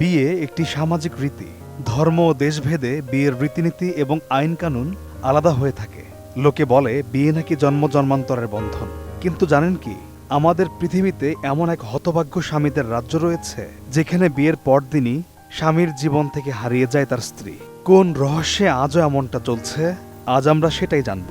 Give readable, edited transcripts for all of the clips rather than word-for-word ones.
বিয়ে একটি সামাজিক রীতি। ধর্ম ও দেশভেদে বিয়ের রীতিনীতি এবং আইন কানুন আলাদা হয়ে থাকে। লোকে বলে বিয়ে নাকি জন্ম জন্মান্তরের বন্ধন, কিন্তু জানেন কি, আমাদের পৃথিবীতে এমন এক হতভাগ্য স্বামীদের রাজ্য রয়েছে যেখানে বিয়ের পরদিনই স্বামীর জীবন থেকে হারিয়ে যায় তার স্ত্রী। কোন রহস্যে আজও এমনটা চলছে, আজ আমরা সেটাই জানব।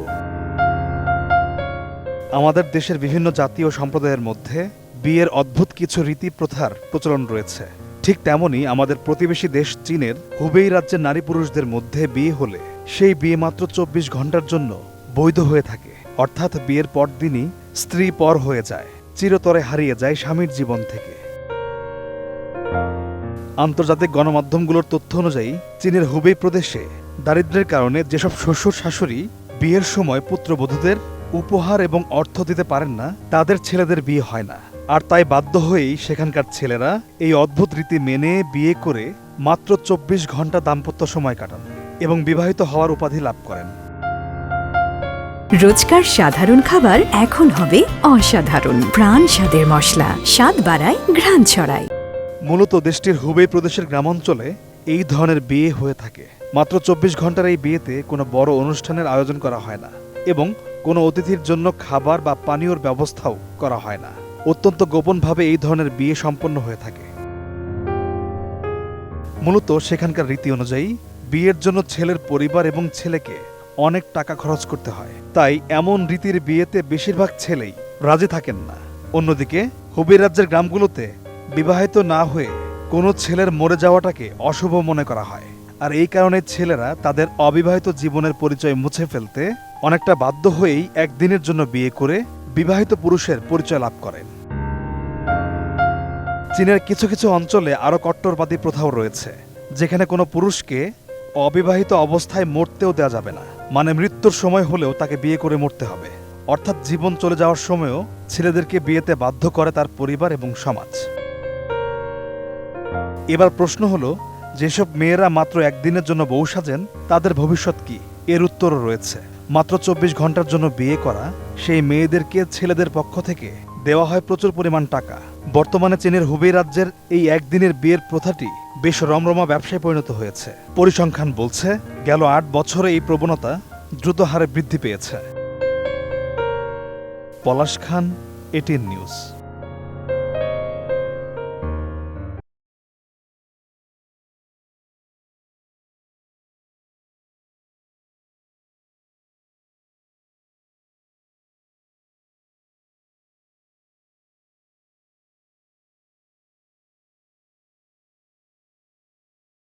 আমাদের দেশের বিভিন্ন জাতি ও সম্প্রদায়ের মধ্যে বিয়ের অদ্ভুত কিছু রীতি প্রথার প্রচলন রয়েছে। ঠিক তেমনি আমাদের প্রতিবেশী দেশ চীনের হুবেই রাজ্যের নারী পুরুষদের মধ্যে বিয়ে হলে সেই বিয়ে মাত্র ২৪ ঘন্টার জন্য বৈধ হয়ে থাকে। অর্থাৎ বিয়ের পরদিনই স্ত্রী পর হয়ে যায়, চিরতরে হারিয়ে যায় স্বামীর জীবন থেকে। আন্তর্জাতিক গণমাধ্যমগুলোর তথ্য অনুযায়ী চীনের হুবেই প্রদেশে দারিদ্র্যের কারণে যেসব শ্বশুর শাশুড়ি বিয়ের সময় পুত্রবধূদের উপহার এবং অর্থ দিতে পারেন না, তাদের ছেলেদের বিয়ে হয় না। আর তাই বাধ্য হয়েই সেখানকার ছেলেরা এই অদ্ভুত রীতি মেনে বিয়ে করে মাত্র ২৪ ঘন্টা দাম্পত্য সময় কাটান এবং বিবাহিত হওয়ার উপাধি লাভ করেন। রোজকার সাধারণ খাবার এখন হবে অসাধারণ। প্রাণ স্বাদের মশলা, স্বাদ বাড়ায়, ঘ্রাণ ছড়ায়। মূলত দেশটির হুবেই প্রদেশের গ্রামাঞ্চলে এই ধরনের বিয়ে হয়ে থাকে। মাত্র ২৪ ঘন্টার এই বিয়েতে কোনো বড় অনুষ্ঠানের আয়োজন করা হয় না এবং কোনো অতিথির জন্য খাবার বা পানীয়র ব্যবস্থাও করা হয় না। অত্যন্ত গোপনভাবে এই ধরনের বিয়ে সম্পন্ন হয়ে থাকে। মূলত সেখানকার রীতি অনুযায়ী বিয়ের জন্য ছেলের পরিবার এবং ছেলেকে অনেক টাকা খরচ করতে হয়। তাই এমন রীতির বিয়েতে বেশিরভাগ ছেলেই রাজি থাকেন না। অন্যদিকে হুবেই রাজ্যের গ্রামগুলোতে বিবাহিত না হয়ে কোনো ছেলের মরে যাওয়াটাকে অশুভ মনে করা হয়। আর এই কারণে ছেলেরা তাদের অবিবাহিত জীবনের পরিচয় মুছে ফেলতে অনেকটা বাধ্য হয়েই একদিনের জন্য বিয়ে করে বিবাহিত পুরুষের পরিচয় লাভ করেন। চীনের কিছু কিছু অঞ্চলে আরও কট্টরবাদী প্রথাও রয়েছে, যেখানে কোনো পুরুষকে অবিবাহিত অবস্থায় মরতেও দেওয়া যাবে না। মানে মৃত্যুর সময় হলেও তাকে বিয়ে করে মরতে হবে। অর্থাৎ জীবন চলে যাওয়ার সময়ও ছেলেদেরকে বিয়েতে বাধ্য করে তার পরিবার এবং সমাজ। এবার প্রশ্ন হলো, যেসব মেয়েরা মাত্র একদিনের জন্য বউ সাজেন তাদের ভবিষ্যৎ কি? এর উত্তরও রয়েছে। মাত্র ২৪ ঘন্টার জন্য বিয়ে করা সেই মেয়েদেরকে ছেলেদের পক্ষ থেকে দেওয়া হয় প্রচুর পরিমাণ টাকা। বর্তমানে চীনের হুবেই রাজ্যের এই একদিনের বিয়ের প্রথাটি বেশ রমরমা ব্যবসায় পরিণত হয়েছে। পরিসংখ্যান বলছে গেল ৮ বছরে এই প্রবণতা দ্রুত হারে বৃদ্ধি পেয়েছে। পলাশ খান, এটিএন নিউজ।